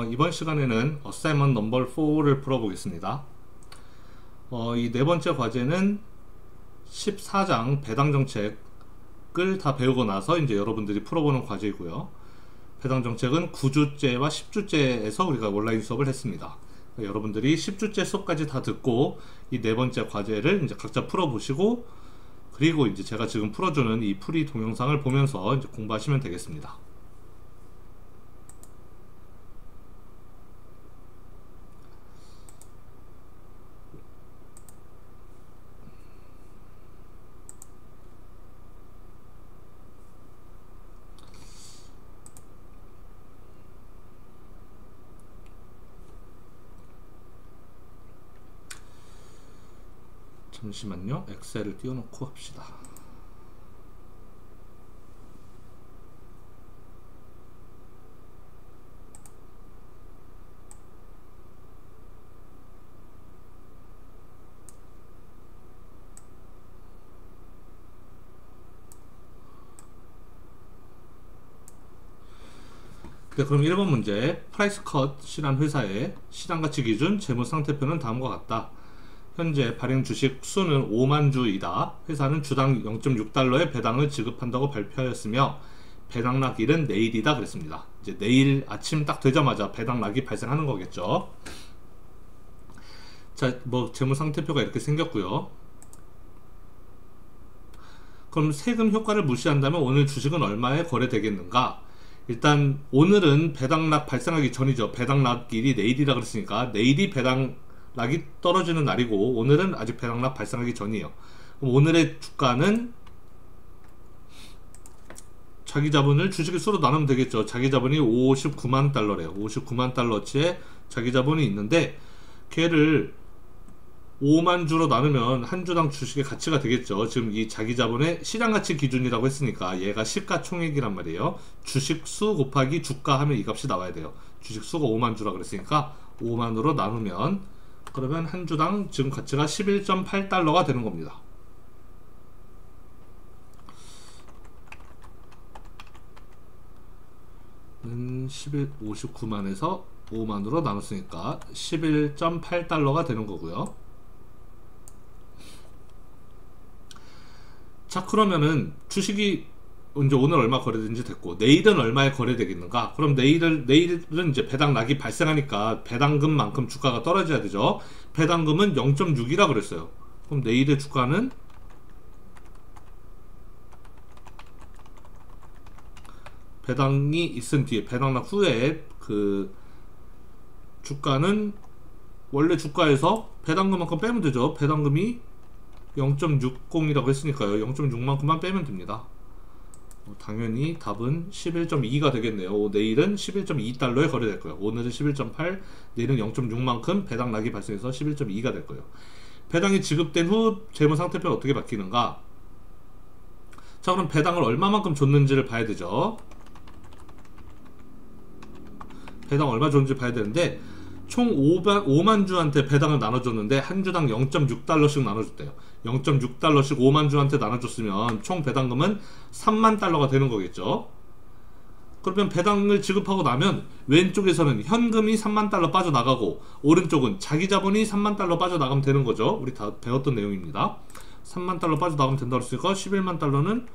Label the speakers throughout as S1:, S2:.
S1: 이번 시간에는 어사이먼트 넘버 4를 풀어보겠습니다. 이 네 번째 과제는 14장 배당 정책을 다 배우고 나서 이제 여러분들이 풀어보는 과제이고요. 배당 정책은 9주째와 10주째에서 우리가 온라인 수업을 했습니다. 그러니까 여러분들이 10주째 수업까지 다 듣고 이 네 번째 과제를 이제 각자 풀어보시고, 그리고 이제 제가 지금 풀어주는 이 풀이 동영상을 보면서 이제 공부하시면 되겠습니다. 잠시만요. 엑셀을 띄워놓고 합시다. 네, 그럼 1번 문제. 프라이스컷이란 회사의 시장가치 기준 재무상태표는 다음과 같다. 현재 발행 주식 수는 5만 주이다. 회사는 주당 0.6달러의 배당을 지급한다고 발표하였으며 배당락일은 내일이다 그랬습니다. 이제 내일 아침 딱 되자마자 배당락이 발생하는 거겠죠. 자, 재무상태표가 이렇게 생겼고요. 그럼 세금 효과를 무시한다면 오늘 주식은 얼마에 거래되겠는가? 일단 오늘은 배당락 발생하기 전이죠. 배당락일이 내일이라 그랬으니까 내일이 배당락이 떨어지는 날이고, 오늘은 아직 배당락 발생하기 전이에요. 그럼 오늘의 주가는 자기 자본을 주식의 수로 나누면 되겠죠. 자기 자본이 59만 달러래요. 59만 달러치의 자기 자본이 있는데, 걔를 5만 주로 나누면 한 주당 주식의 가치가 되겠죠. 지금 이 자기 자본의 시장가치 기준이라고 했으니까 얘가 시가총액이란 말이에요. 주식수 곱하기 주가 하면 이 값이 나와야 돼요. 주식수가 5만 주라 그랬으니까 5만으로 나누면, 그러면 한 주당 지금 가치가 11.8달러가 되는 겁니다. 는 59만에서 5만으로 나눴으니까 11.8달러가 되는 거고요. 자, 그러면은 주식이 이제 오늘 얼마 거래된지 됐고, 내일은 얼마에 거래되겠는가? 그럼 내일은 이제 배당락이 발생하니까 배당금만큼 주가가 떨어져야 되죠. 배당금은 0.6이라 그랬어요. 그럼 내일의 주가는 배당이 있은 뒤에, 배당락 후에 그 주가는 원래 주가에서 배당금만큼 빼면 되죠. 배당금이 0.60이라고 했으니까요. 0.6만큼만 빼면 됩니다. 당연히 답은 11.2가 되겠네요. 내일은 11.2달러에 거래될 거예요. 오늘은 11.8, 내일은 0.6만큼 배당락이 발생해서 11.2가 될 거예요. 배당이 지급된 후 재무상태표는 어떻게 바뀌는가? 자, 그럼 배당을 얼마만큼 줬는지를 봐야 되죠. 배당 얼마 줬는지 봐야 되는데, 총 5만 주한테 배당을 나눠줬는데 한 주당 0.6달러씩 나눠줬대요. 0.6달러씩 5만 주한테 나눠줬으면 총 배당금은 3만 달러가 되는 거겠죠. 그러면 배당을 지급하고 나면 왼쪽에서는 현금이 3만 달러 빠져나가고, 오른쪽은 자기 자본이 3만 달러 빠져나가면 되는 거죠. 우리 다 배웠던 내용입니다. 3만 달러 빠져나가면 된다고 했으니까 11만 달러는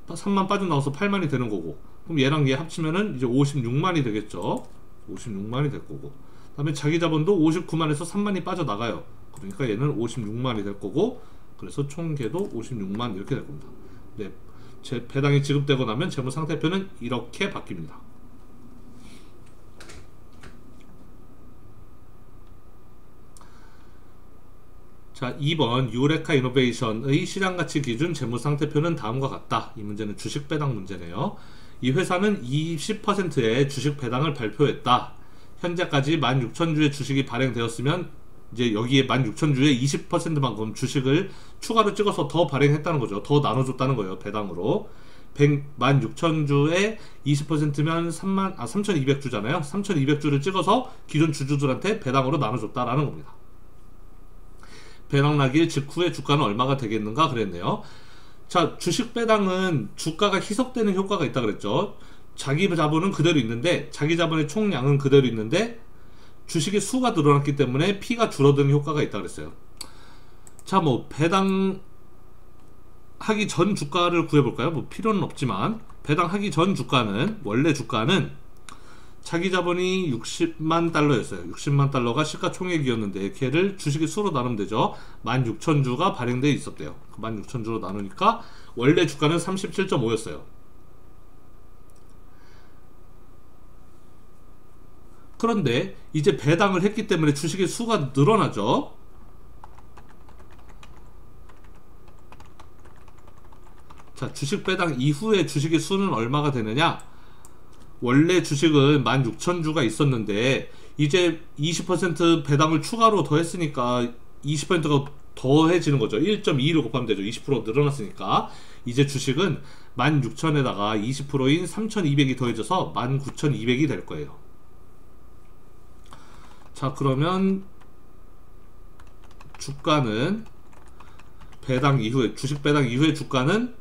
S1: 3만 빠져나와서 8만이 되는 거고, 그럼 얘랑 얘 합치면은 이제 56만이 되겠죠. 56만이 될 거고, 그 다음에 자기 자본도 59만에서 3만이 빠져나가요. 그러니까 얘는 56만이 될 거고, 그래서 총계도 56만 이렇게 될 겁니다. 네, 배당이 지급되고 나면 재무상태표는 이렇게 바뀝니다. 자, 2번 유레카 이노베이션의 시장가치 기준 재무상태표는 다음과 같다. 이 문제는 주식 배당 문제네요. 이 회사는 20%의 주식 배당을 발표했다. 현재까지 16,000주의 주식이 발행되었으면 이제 여기에 16,000주의 20%만큼 주식을 추가로 찍어서 더 발행했다는 거죠. 더 나눠줬다는 거예요. 배당으로. 16,000주의 20%면 3,200주잖아요. 3,200주를 찍어서 기존 주주들한테 배당으로 나눠줬다라는 겁니다. 배당락일 직후에 주가는 얼마가 되겠는가 그랬네요. 자, 주식 배당은 주가가 희석되는 효과가 있다 그랬죠. 자기 자본은 그대로 있는데, 자기 자본의 총량은 그대로 있는데 주식의 수가 늘어났기 때문에 P가 줄어드는 효과가 있다 그랬어요. 자, 뭐 배당하기 전 주가를 구해볼까요? 뭐 필요는 없지만, 배당하기 전 주가는, 원래 주가는 자기 자본이 60만 달러였어요. 60만 달러가 시가총액이었는데 걔를 주식의 수로 나누면 되죠. 16,000주가 발행되어 있었대요. 16,000주로 나누니까 원래 주가는 37.5였어요. 그런데 이제 배당을 했기 때문에 주식의 수가 늘어나죠. 자, 주식 배당 이후에 주식의 수는 얼마가 되느냐? 원래 주식은 16,000주가 있었는데 이제 20% 배당을 추가로 더했으니까 20%가 더해지는 거죠. 1.2로 곱하면 되죠. 20% 늘어났으니까. 이제 주식은 16,000에다가 20%인 3,200이 더해져서 19,200이 될 거예요. 자, 그러면 주가는 배당 이후에, 주식 배당 이후에 주가는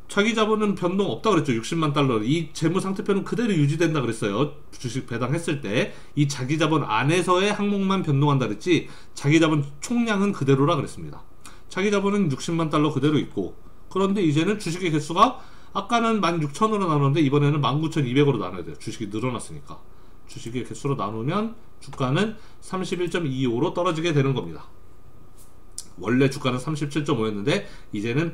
S1: 자기 자본은 변동 없다 그랬죠. 60만 달러. 이 재무 상태표는 그대로 유지된다 그랬어요. 주식 배당했을 때 이 자기 자본 안에서의 항목만 변동한다 그랬지, 자기 자본 총량은 그대로라 그랬습니다. 자기 자본은 60만 달러 그대로 있고, 그런데 이제는 주식의 개수가 아까는 16,000으로 나눴는데 이번에는 19,200으로 나눠야 돼요. 주식이 늘어났으니까. 주식의 개수로 나누면 주가는 31.25로 떨어지게 되는 겁니다. 원래 주가는 37.5였는데 이제는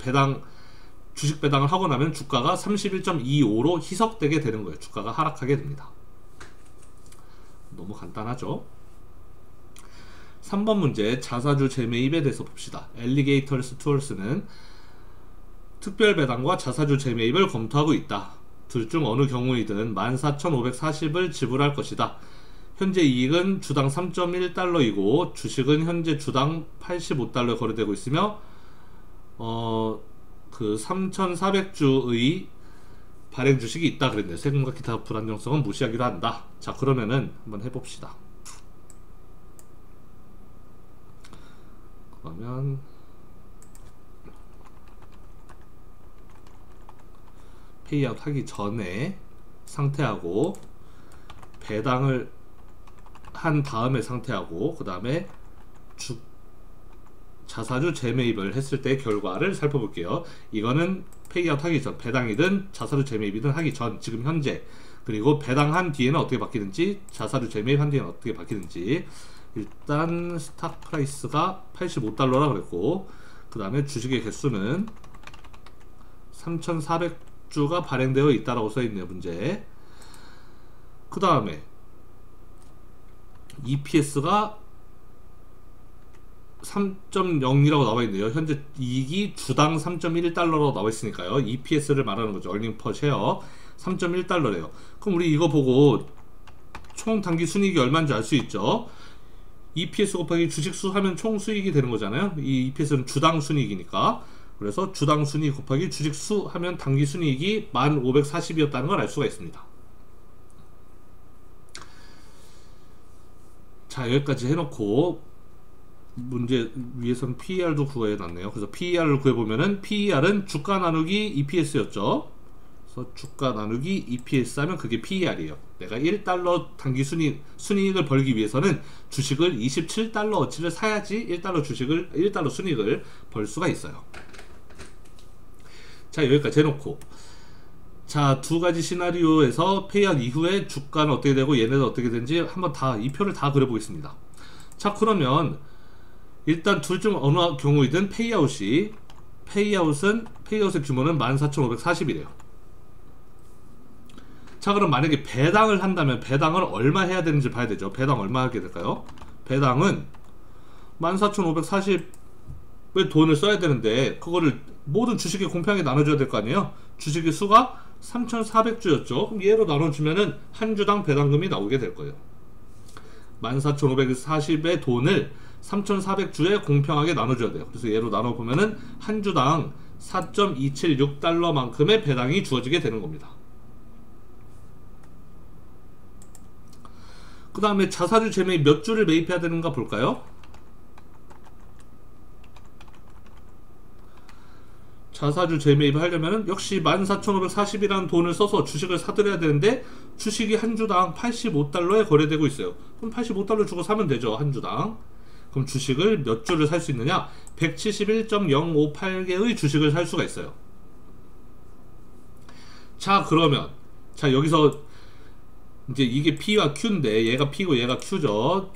S1: 주식 배당을 하고 나면 주가가 31.25로 희석되게 되는 거예요. 주가가 하락하게 됩니다. 너무 간단하죠? 3번 문제, 자사주 재매입에 대해서 봅시다. 엘리게이터스 투어스는 특별 배당과 자사주 재매입을 검토하고 있다. 둘 중 어느 경우이든 14,540을 지불할 것이다. 현재 이익은 주당 3.1달러이고 주식은 현재 주당 85달러에 거래되고 있으며 그 3,400주의 발행 주식이 있다 그랬네요. 세금과 기타 불안정성은 무시하기로 한다. 자, 그러면은 한번 해봅시다. 그러면 페이아웃 하기 전에 상태하고, 배당을 한 다음에 상태하고, 그 다음에 자사주 재매입을 했을 때 결과를 살펴볼게요. 이거는 페이아웃 하기 전, 배당이든 자사주 재매입이든 하기 전, 지금 현재, 그리고 배당한 뒤에는 어떻게 바뀌는지, 자사주 재매입한 뒤에는 어떻게 바뀌는지. 일단 스탁 프라이스가 85달러라 그랬고, 그 다음에 주식의 개수는 3,400주가 발행되어 있다라고 써있네요. 문제. 그 다음에 EPS가 3.0이라고 나와있네요. 현재 이익이 주당 3.1달러로 나와있으니까요. EPS를 말하는 거죠. 얼닝 퍼 쉐어 3.1달러래요. 그럼 우리 이거 보고 총 단기 순이익이 얼마인지 알 수 있죠. EPS 곱하기 주식수 하면 총 수익이 되는 거잖아요. 이 EPS는 주당 순이익이니까. 그래서 주당 순이익 곱하기 주식수 하면 단기 순이익이 1,540이었다는 걸 알 수가 있습니다. 자, 여기까지 해놓고 문제 위에서는 PER도 구해놨네요. 그래서 PER을 구해보면은 PER은 주가 나누기 EPS였죠. 그래서 주가 나누기 EPS 하면 그게 PER이에요. 내가 1달러 단기 순이익을 벌기 위해서는 주식을 27달러어치를 사야지 1달러 순이익을 벌 수가 있어요. 자, 여기까지 해놓고, 자, 두 가지 시나리오에서 페이아웃 이후에 주가는 어떻게 되고 얘네들 어떻게 되는지 한번 이 표를 다 그려보겠습니다. 자, 그러면 일단 둘 중 어느 경우이든 페이아웃의 규모는 14,540이래요. 자, 그럼 만약에 배당을 한다면 배당을 얼마 해야 되는지 봐야 되죠. 배당 얼마 하게 될까요? 배당은 14,540의 돈을 써야 되는데 그거를 모든 주식에 공평하게 나눠줘야 될 거 아니에요. 주식의 수가 3,400주였죠. 그럼 얘로 나눠주면은 한 주당 배당금이 나오게 될 거예요. 14,540의 돈을 3,400주에 공평하게 나눠줘야 돼요. 그래서 얘로 나눠보면은 한 주당 4.276달러만큼의 배당이 주어지게 되는 겁니다. 그 다음에 자사주 재매입 몇 주를 매입해야 되는가 볼까요? 자사주 재매입을 하려면 역시 14,540이라는 돈을 써서 주식을 사들여야 되는데 주식이 한 주당 85달러에 거래되고 있어요. 그럼 85달러 주고 사면 되죠, 한 주당. 그럼 주식을 몇 주를 살 수 있느냐? 171.058개의 주식을 살 수가 있어요. 자, 그러면 자, 여기서 이제 이게 P와 Q인데 얘가 P고 얘가 Q죠.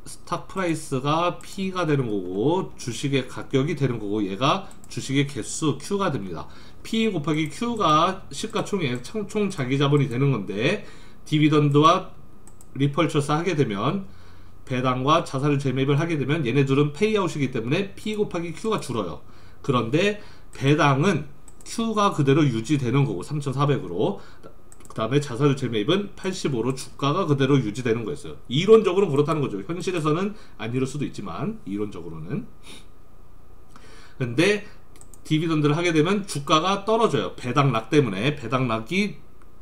S1: 스탁 프라이스가 P가 되는 거고 주식의 가격이 되는 거고 얘가 주식의 개수 Q가 됩니다. P 곱하기 Q가 시가총액 총 자기자본이 되는 건데 디비던드와 리펄처스 하게 되면 배당과 자사주 재매입을 하게 되면 얘네들은 페이아웃이기 때문에 P 곱하기 Q가 줄어요. 그런데 배당은 Q가 그대로 유지되는 거고 3,400으로 그 다음에 자사주 재매입은 85로 주가가 그대로 유지되는 거였어요. 이론적으로는 그렇다는 거죠. 현실에서는 안 이럴 수도 있지만 이론적으로는. 근데 디비던드를 하게 되면 주가가 떨어져요. 배당락 때문에.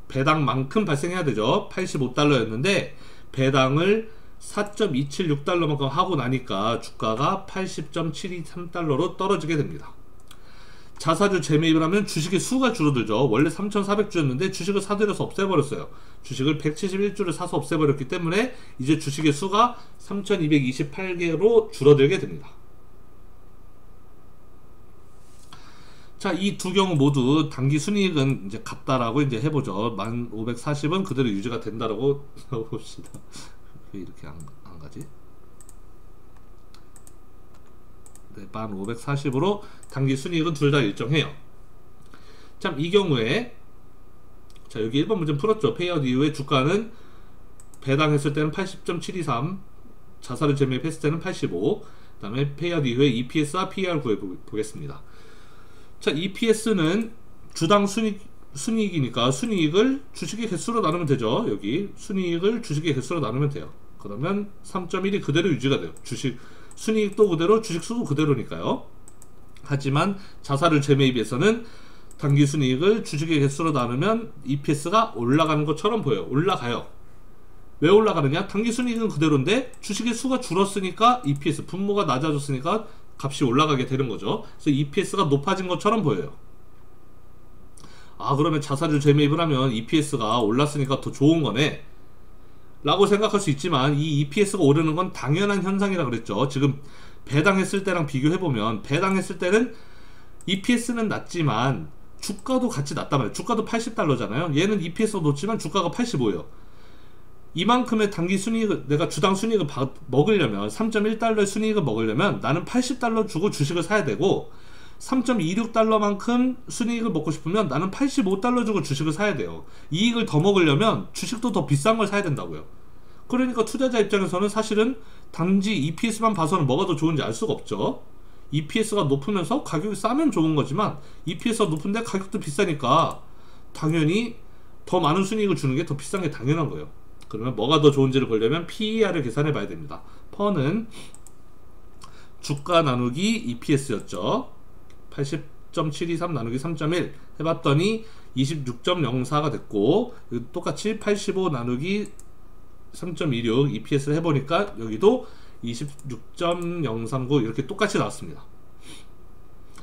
S1: 배당만큼 발생해야 되죠. 85달러였는데 배당을 4.276달러만큼 하고 나니까 주가가 80.723달러로 떨어지게 됩니다. 자사주 재매입을 하면 주식의 수가 줄어들죠. 원래 3,400주였는데 주식을 사들여서 없애버렸어요. 주식을 171주를 사서 없애버렸기 때문에 이제 주식의 수가 3,228개로 줄어들게 됩니다. 자, 이 두 경우 모두 당기 순이익은 이제 같다라고 이제 해보죠. 1,540은 그대로 유지가 된다라고 해봅시다. 왜 이렇게 안 가지? 네, 1,540으로 당기 순이익은 둘 다 일정해요. 참, 이 경우에 자, 여기 1번 문제 풀었죠. 페이아웃 이후에 주가는 배당했을 때는 80.723, 자사를 재매입했을 때는 85, 그 다음에 페이아웃 이후에 EPS와 PER 구해보겠습니다. 자, EPS는 주당 순이익이니까 순이익을 주식의 개수로 나누면 되죠. 여기 순이익을 주식의 개수로 나누면 돼요. 그러면 3.1이 그대로 유지가 돼요. 주식 순이익도 그대로, 주식 수도 그대로니까요. 하지만 자사를 재매입해서는 당기 순이익을 주식의 개수로 나누면 EPS가 올라가는 것처럼 보여요. 올라가요. 왜 올라가느냐? 당기 순이익은 그대로인데 주식의 수가 줄었으니까 EPS, 분모가 낮아졌으니까 값이 올라가게 되는 거죠. 그래서 EPS가 높아진 것처럼 보여요. 아, 그러면 자사주 재매입을 하면 EPS가 올랐으니까 더 좋은 거네 라고 생각할 수 있지만 이 EPS가 오르는 건 당연한 현상이라 그랬죠. 지금 배당했을 때랑 비교해보면 배당했을 때는 EPS는 낮지만 주가도 같이 낮단 말이에요. 주가도 80달러잖아요. 얘는 EPS가 높지만 주가가 85예요. 이만큼의 단기 순이익을, 내가 주당 순이익을 먹으려면 3.1달러의 순이익을 먹으려면 나는 80달러 주고 주식을 사야 되고 3.26달러만큼 순이익을 먹고 싶으면 나는 85달러 주고 주식을 사야 돼요. 이익을 더 먹으려면 주식도 더 비싼 걸 사야 된다고요. 그러니까 투자자 입장에서는 사실은 단지 EPS만 봐서는 뭐가 더 좋은지 알 수가 없죠. EPS가 높으면서 가격이 싸면 좋은 거지만 EPS가 높은데 가격도 비싸니까 당연히 더 많은 순이익을 주는 게 더 비싼 게 당연한 거예요. 그러면 뭐가 더 좋은지를 보려면 PER을 계산해 봐야 됩니다. PER는 주가 나누기 EPS였죠. 80.723 나누기 3.1 해봤더니 26.04가 됐고, 똑같이 85 나누기 3.26 EPS를 해보니까 여기도 26.039 이렇게 똑같이 나왔습니다.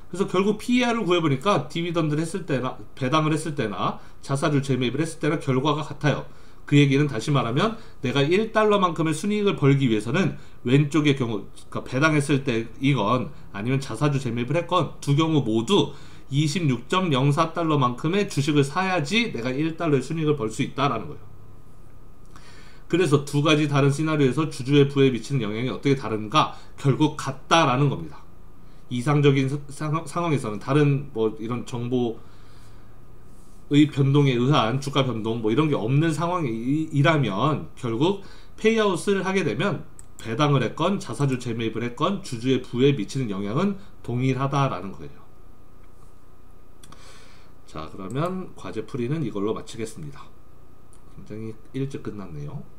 S1: 그래서 결국 PER을 구해보니까 디비던드를 했을 때나 배당을 했을 때나 자사주 재매입을 했을 때나 결과가 같아요. 그 얘기는 다시 말하면 내가 1달러만큼의 순이익을 벌기 위해서는 왼쪽의 경우, 그러니까 배당했을 때 이건 아니면 자사주 재매입을 했건 두 경우 모두 26.04달러만큼의 주식을 사야지 내가 1달러의 순이익을 벌 수 있다라는 거예요. 그래서 두 가지 다른 시나리오에서 주주의 부에 미치는 영향이 어떻게 다른가? 결국 같다라는 겁니다. 이상적인 상황에서는 다른 뭐 이런 정보의 변동에 의한 주가 변동 뭐 이런 게 없는 상황이라면 결국 페이아웃을 하게 되면 배당을 했건 자사주 재매입을 했건 주주의 부에 미치는 영향은 동일하다라는 거예요. 자, 그러면 과제 풀이는 이걸로 마치겠습니다. 굉장히 일찍 끝났네요.